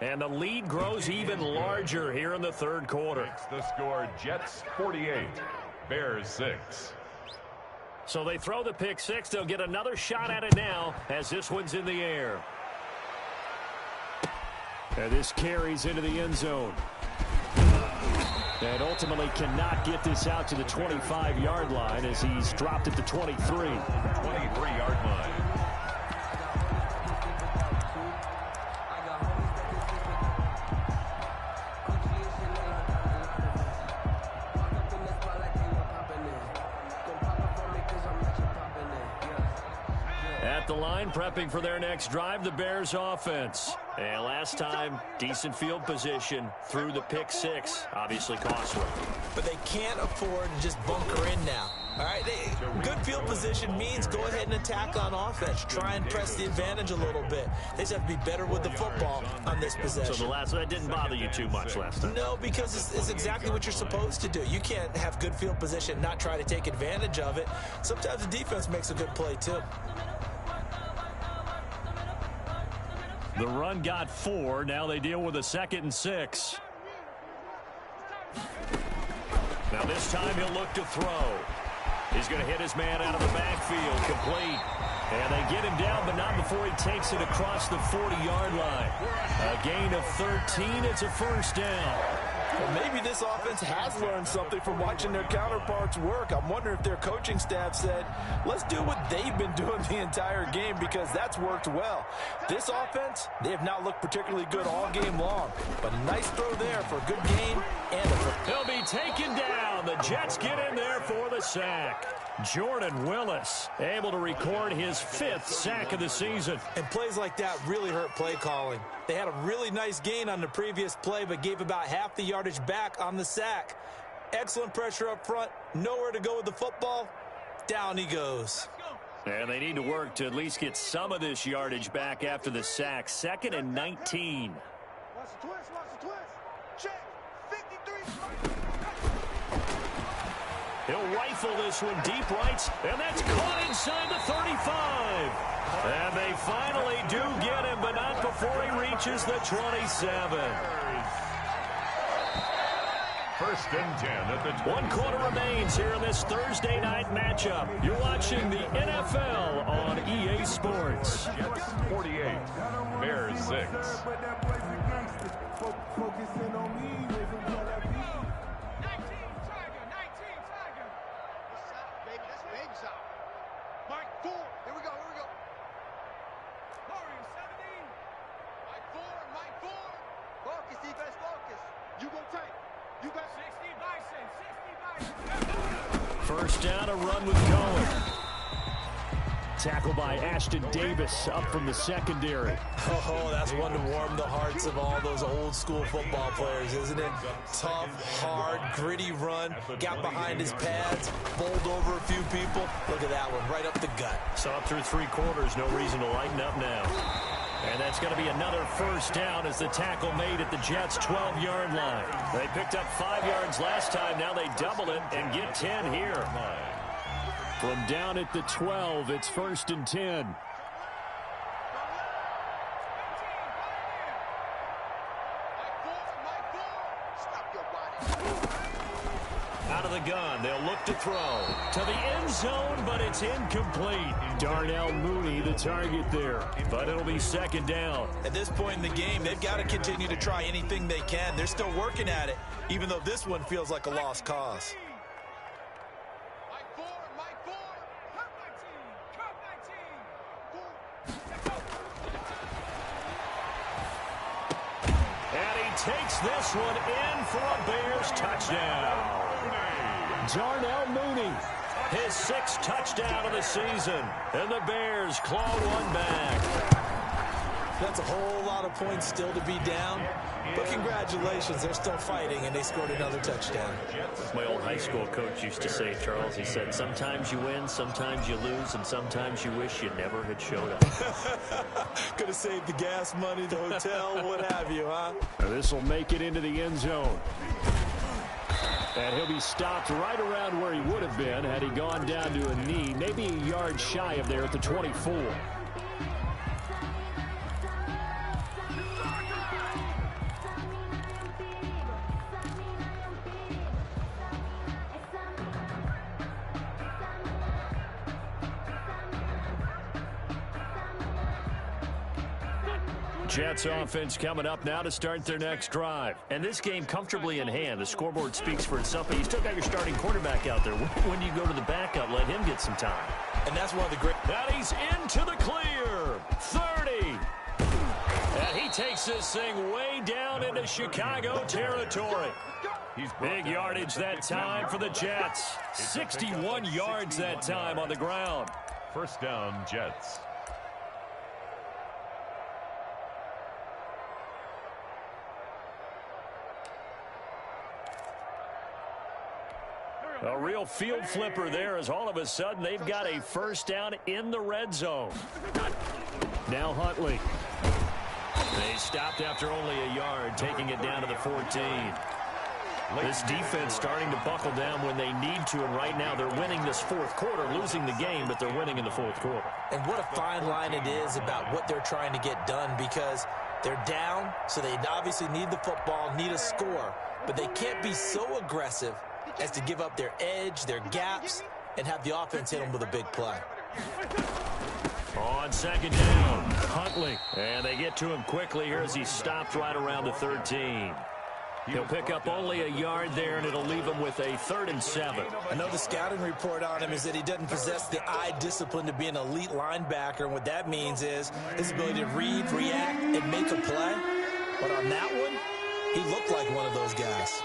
[SPEAKER 2] And the lead grows even larger here in the 3rd quarter.
[SPEAKER 3] Makes the score Jets 48, Bears 6.
[SPEAKER 2] So they throw the pick 6. They'll get another shot at it now as this one's in the air. And this carries into the end zone. And ultimately cannot get this out to the 25-yard line as he's dropped at the 23.
[SPEAKER 3] 23-yard line.
[SPEAKER 2] At the line, prepping for their next drive, the Bears offense. And last time, decent field position through the pick 6. Obviously costly.
[SPEAKER 1] But they can't afford to just bunker in now. All right, good field position means go ahead and attack on offense. Try and press the advantage a little bit. They just have to be better with the football on this possession.
[SPEAKER 2] So that didn't bother you too much last time?
[SPEAKER 1] No, because it's exactly what you're supposed to do. You can't have good field position and not try to take advantage of it. Sometimes the defense makes a good play, too.
[SPEAKER 2] The run got 4. Now they deal with a 2nd and 6. Now this time he'll look to throw. He's going to hit his man out of the backfield. Complete. And they get him down, but not before he takes it across the 40-yard line. A gain of 13. It's a first down.
[SPEAKER 1] Well, maybe this offense has learned something from watching their counterparts work. I'm wondering if their coaching staff said, let's do what they've been doing the entire game because that's worked well. This offense, they have not looked particularly good all game long. But a nice throw there for a good game and a...
[SPEAKER 2] He'll be taken down. The Jets get in there for the sack. Jordan Willis able to record his 5th sack of the season.
[SPEAKER 1] And plays like that really hurt play calling. They had a really nice gain on the previous play, but gave about half the yardage back on the sack. Excellent pressure up front. Nowhere to go with the football. Down he goes.
[SPEAKER 2] And they need to work to at least get some of this yardage back after the sack. 2nd and 19.
[SPEAKER 6] Watch the twist, watch the twist. Check. 53.
[SPEAKER 2] He'll rifle this one deep right, and that's caught inside the 35. And they finally do get him, but not before he reaches the 27.
[SPEAKER 3] First and 10 at the
[SPEAKER 2] 1 quarter remains here in this Thursday night matchup. You're watching the NFL on EA Sports.
[SPEAKER 3] Jets 48, Bears 6.
[SPEAKER 2] First down, a run with Cohen. tackle by Ashton Davis up from the secondary.
[SPEAKER 1] Oh, that's one to warm the hearts of all those old school football players, isn't it? Tough, hard, gritty run, got behind his pads, bowled over a few people. Look at that one, right up the gut.
[SPEAKER 2] So up through 3 quarters, no reason to lighten up now. And that's going to be another first down as the tackle made at the Jets' 12-yard line. They picked up 5 yards last time. Now they double it and get 10 here. From down at the 12, it's 1st and 10. Out of the gun, they'll look to throw to the end zone, but it's incomplete. Darnell Mooney, the target there, but it'll be 2nd down.
[SPEAKER 1] At this point in the game, they've got to continue to try anything they can. They're still working at it, even though this one feels like a lost cause.
[SPEAKER 2] And he takes this one in for a Bears touchdown. Darnell Mooney, his 6th touchdown of the season, and the Bears claw one back.
[SPEAKER 1] That's a whole lot of points still to be down, but congratulations, they're still fighting, and they scored another touchdown.
[SPEAKER 2] My old high school coach used to say, Charles, he said, sometimes you win, sometimes you lose, and sometimes you wish you never had showed up.
[SPEAKER 1] Could have saved the gas money, the hotel, what have you, huh?
[SPEAKER 2] This will make it into the end zone. And he'll be stopped right around where he would have been had he gone down to a knee, maybe a yard shy of there at the 24. Jets offense coming up now to start their next drive. And this game comfortably in hand. The scoreboard speaks for itself, but you still got your starting quarterback out there. When do you go to the backup? Let him get some time.
[SPEAKER 1] And that's one of the great...
[SPEAKER 2] And he's into the clear. 30. And he takes this thing way down into Chicago territory. Big yardage that time for the Jets. 61 yards that time on the ground.
[SPEAKER 3] 1st down, Jets.
[SPEAKER 2] A real field flipper there as all of a sudden they've got a 1st down in the red zone. Now Huntley. They stopped after only a yard, taking it down to the 14. This defense starting to buckle down when they need to, and right now they're winning this 4th quarter, losing the game, but they're winning in the 4th quarter.
[SPEAKER 1] And what a fine line it is about what they're trying to get done, because they're down, so they obviously need the football, need a score, but they can't be so aggressive as to give up their edge, their gaps, and have the offense hit them with a big play.
[SPEAKER 2] On 2nd down, Huntley. And they get to him quickly here as he stopped right around the 13. He'll pick up only a yard there, and it'll leave him with a 3rd and 7.
[SPEAKER 1] I know the scouting report on him is that he doesn't possess the eye discipline to be an elite linebacker, and what that means is his ability to read, react, and make a play. But on that one, he looked like one of those guys.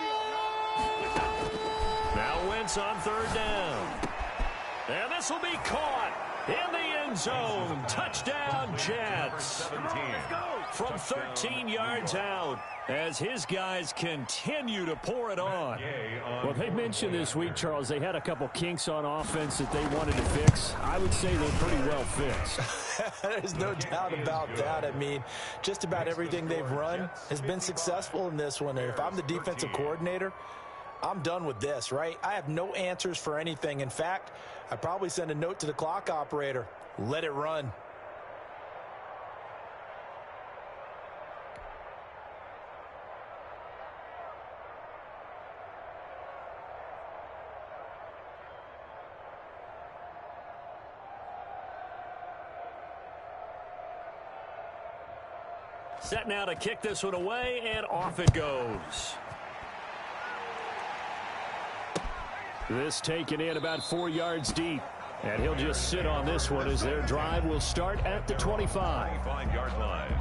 [SPEAKER 2] Now Wentz on 3rd down. And this will be caught in the end zone. Touchdown, Jets. From 13 yards out as his guys continue to pour it on. Well, they mentioned this week, Charles, they had a couple kinks on offense that they wanted to fix. I would say they're pretty well fixed.
[SPEAKER 1] There's no doubt about that. I mean, just about everything they've run has been successful in this one. And if I'm the defensive coordinator, I'm done with this, right? I have no answers for anything. In fact, I'd probably send a note to the clock operator. Let it run.
[SPEAKER 2] Set now to kick this one away, and off it goes. This taken in about 4 yards deep. And he'll just sit on this one as their drive will start at the 25.
[SPEAKER 3] 25-yard line.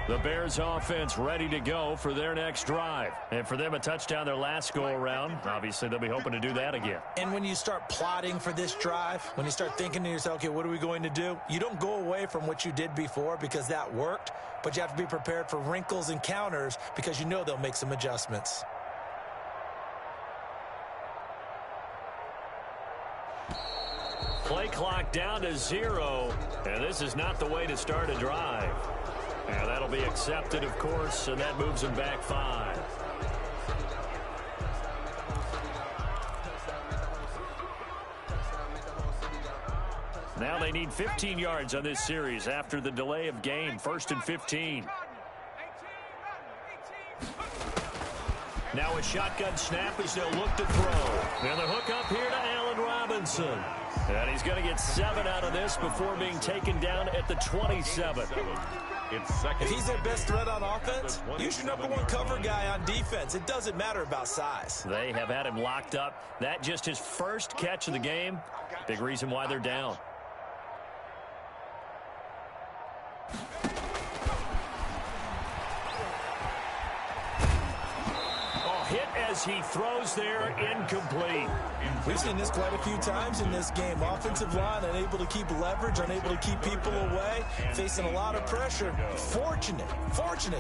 [SPEAKER 2] The Bears offense ready to go for their next drive. And for them, a touchdown their last go-around. Obviously, they'll be hoping to do that again.
[SPEAKER 1] And when you start plotting for this drive, when you start thinking to yourself, okay, what are we going to do? You don't go away from what you did before because that worked, but you have to be prepared for wrinkles and counters because you know they'll make some adjustments.
[SPEAKER 2] Play clock down to 0, and this is not the way to start a drive. And that'll be accepted, of course, and that moves them back 5. Now they need 15 yards on this series after the delay of game. 1st and 15. Now a shotgun snap as they'll look to throw. And the hook up here to Allen Robinson. And he's going to get 7 out of this before being taken down at the 27.
[SPEAKER 1] If he's their best threat on offense, use your #1 cover guy on defense. It doesn't matter about size.
[SPEAKER 2] They have had him locked up. That just his first catch of the game. Big reason why they're down. Hit as he throws there, incomplete.
[SPEAKER 1] We've seen this quite a few times in this game. Offensive line unable to keep leverage, unable to keep people away, facing a lot of pressure. Fortunate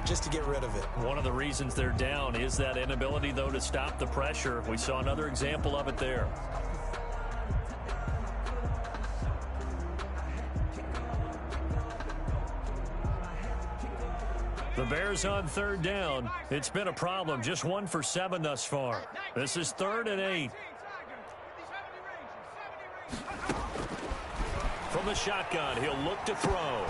[SPEAKER 1] just to get rid of it.
[SPEAKER 2] One of the reasons they're down is that inability, though, to stop the pressure. We saw another example of it there. The Bears on 3rd down. It's been a problem. Just 1 for 7 thus far. This is 3rd and 8. From the shotgun, he'll look to throw.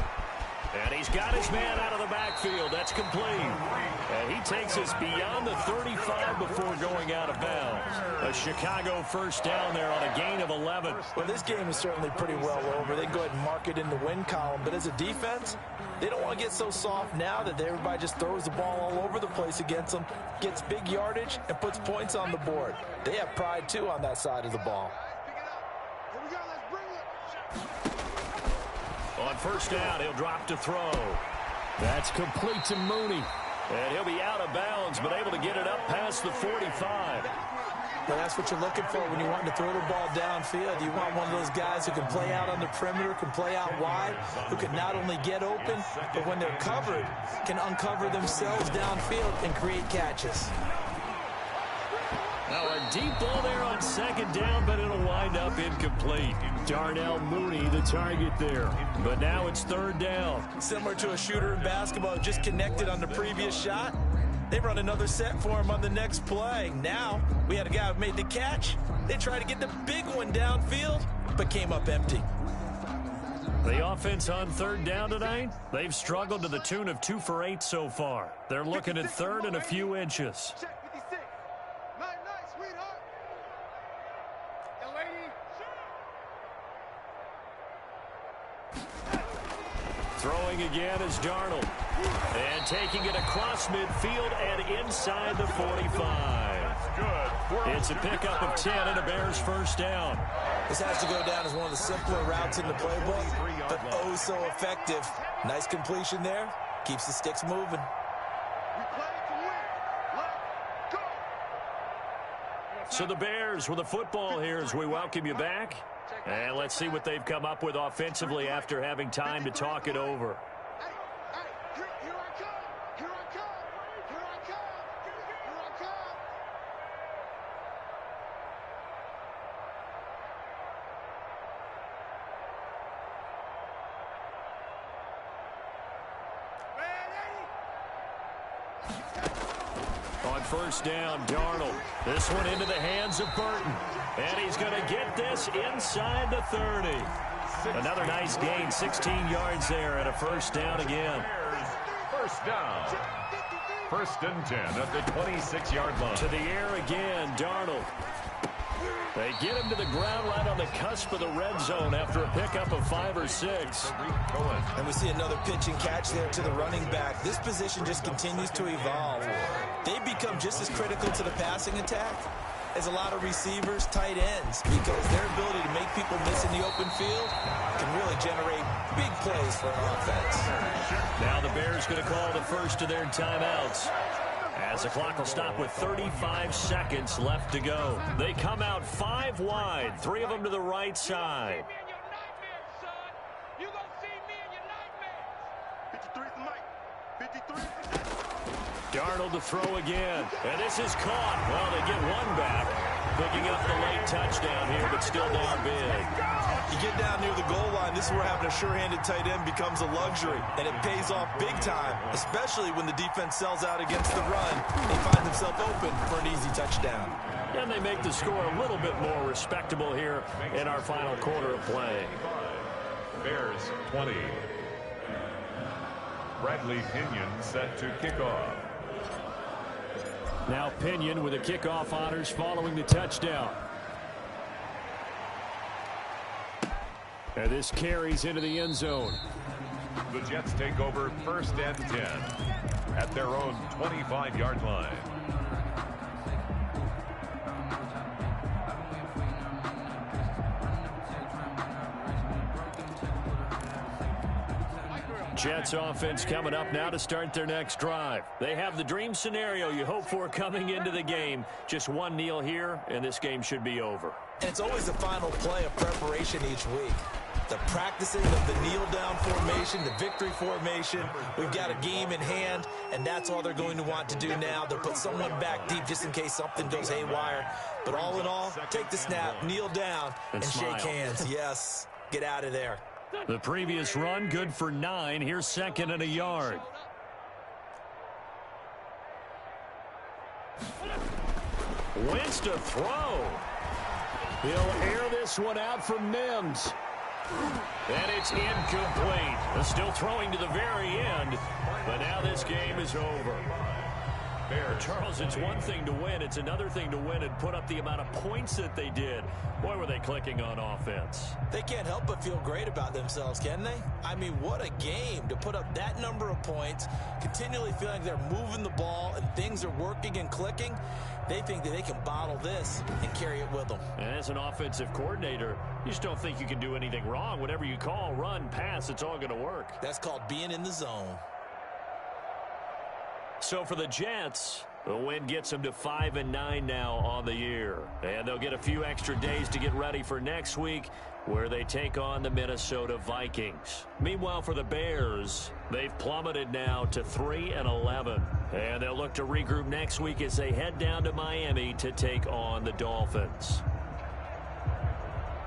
[SPEAKER 2] And he's got his man out of the backfield. That's complete. And he takes us beyond the 35 before going out of bounds. A Chicago 1st down there on a gain of 11.
[SPEAKER 1] Well, this game is certainly pretty well over. They go ahead and mark it in the win column. But as a defense, they don't want to get so soft now that everybody just throws the ball all over the place against them, gets big yardage, and puts points on the board. They have pride, too, on that side of the ball.
[SPEAKER 2] On 1st down, he'll drop to throw. That's complete to Mooney. And he'll be out of bounds, but able to get it up past the 45.
[SPEAKER 1] Well, that's what you're looking for when you want to throw the ball downfield. You want one of those guys who can play out on the perimeter, can play out wide, who can not only get open, but when they're covered, can uncover themselves downfield and create catches.
[SPEAKER 2] Now a deep ball there on 2nd down, but it'll wind up incomplete. Darnell Mooney, the target there. But now it's 3rd down.
[SPEAKER 1] Similar to a shooter in basketball, just connected on the previous shot. They run another set for him on the next play. Now, we had a guy who made the catch. They tried to get the big one downfield, but came up empty.
[SPEAKER 2] The offense on 3rd down tonight, they've struggled to the tune of 2 for 8 so far. They're looking at 3rd and a few inches. Throwing again is Darnold. And taking it across midfield and inside the 45. It's a pickup of 10 and a Bears 1st down.
[SPEAKER 1] This has to go down as one of the simpler routes in the playbook, but oh so effective. Nice completion there. Keeps the sticks moving.
[SPEAKER 2] So the Bears with the football here as we welcome you back. And let's see what they've come up with offensively after having time to talk it over. On 1st down, Darnold. This one into the hands of Burton. And he's going to get this inside the 30. Another nice gain, 16 yards there, and a 1st down again.
[SPEAKER 3] 1st down. 1st and 10 at the 26-yard line.
[SPEAKER 2] To the air again, Darnold. They get him to the ground right on the cusp of the red zone after a pickup of 5 or 6.
[SPEAKER 1] And we see another pitch and catch there to the running back. This position just continues to evolve. They become just as critical to the passing attack is a lot of receivers, tight ends, because their ability to make people miss in the open field can really generate big plays for an offense.
[SPEAKER 2] Now the Bears going to call the first of their timeouts, as the clock will stop with 35 seconds left to go. They come out 5 wide, 3 of them to the right side. Darnold to throw again, and this is caught. Well, they get one back, picking up the late touchdown here, but still down big.
[SPEAKER 1] You get down near the goal line, this is where having a sure-handed tight end becomes a luxury, and it pays off big time, especially when the defense sells out against the run. They find themselves open for an easy touchdown.
[SPEAKER 2] And they make the score a little bit more respectable here in our final quarter of play.
[SPEAKER 3] Bears 20. Bradley Pinion set to kick off.
[SPEAKER 2] Now Pinion with the kickoff honors following the touchdown. And this carries into the end zone.
[SPEAKER 3] The Jets take over 1st and 10 at their own 25-yard line.
[SPEAKER 2] Jets offense coming up now to start their next drive. They have the dream scenario you hope for coming into the game. Just one kneel here, and this game should be over.
[SPEAKER 1] And it's always the final play of preparation each week. The practicing of the kneel-down formation, the victory formation. We've got a game in hand, and that's all they're going to want to do now. They'll put someone back deep just in case something goes haywire. But all in all, take the snap, kneel down, and shake hands. Yes, get out of there.
[SPEAKER 2] The previous run, good for 9. Here's 2nd and a yard. Wentz to throw. He'll air this one out for Mims. And it's incomplete. They're still throwing to the very end, but now this game is over. Charles, it's one thing to win. It's another thing to win and put up the amount of points that they did. Boy, were they clicking on offense.
[SPEAKER 1] They can't help but feel great about themselves, can they? I mean, what a game to put up that number of points, continually feeling like they're moving the ball and things are working and clicking. They think that they can bottle this and carry it with them.
[SPEAKER 2] And as an offensive coordinator, you just don't think you can do anything wrong. Whatever you call, run, pass, it's all going to work.
[SPEAKER 1] That's called being in the zone.
[SPEAKER 2] So for the Jets, the win gets them to 5-9 now on the year. And they'll get a few extra days to get ready for next week, where they take on the Minnesota Vikings. Meanwhile, for the Bears, they've plummeted now to 3-11. And they'll look to regroup next week as they head down to Miami to take on the Dolphins.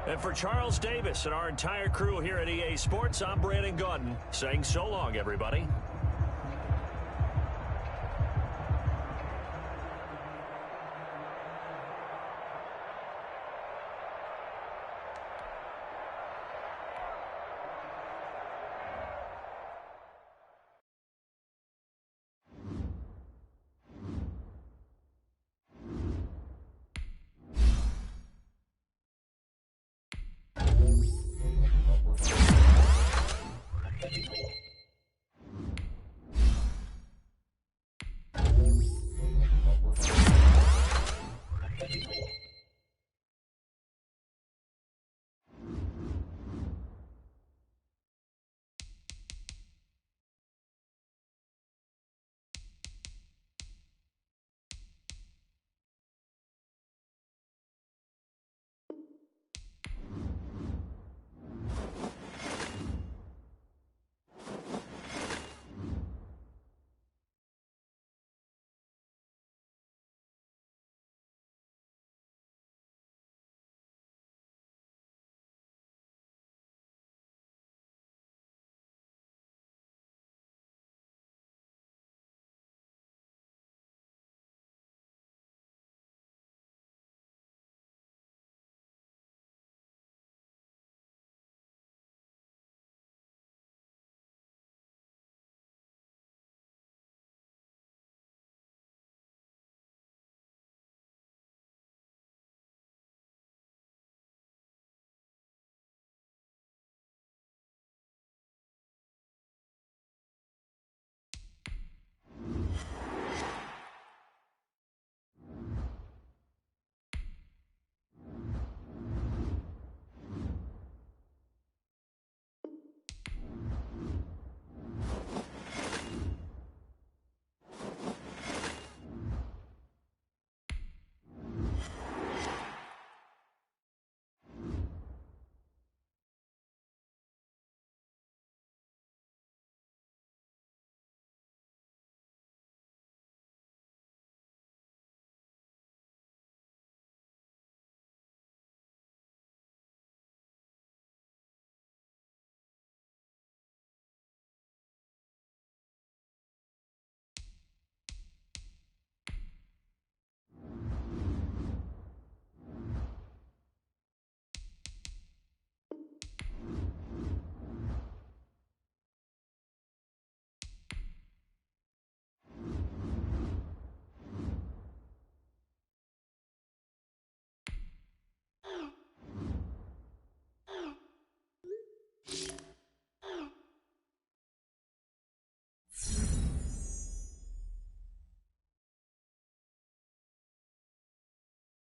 [SPEAKER 2] And for Charles Davis and our entire crew here at EA Sports, I'm Brandon Gaudin saying so long, everybody.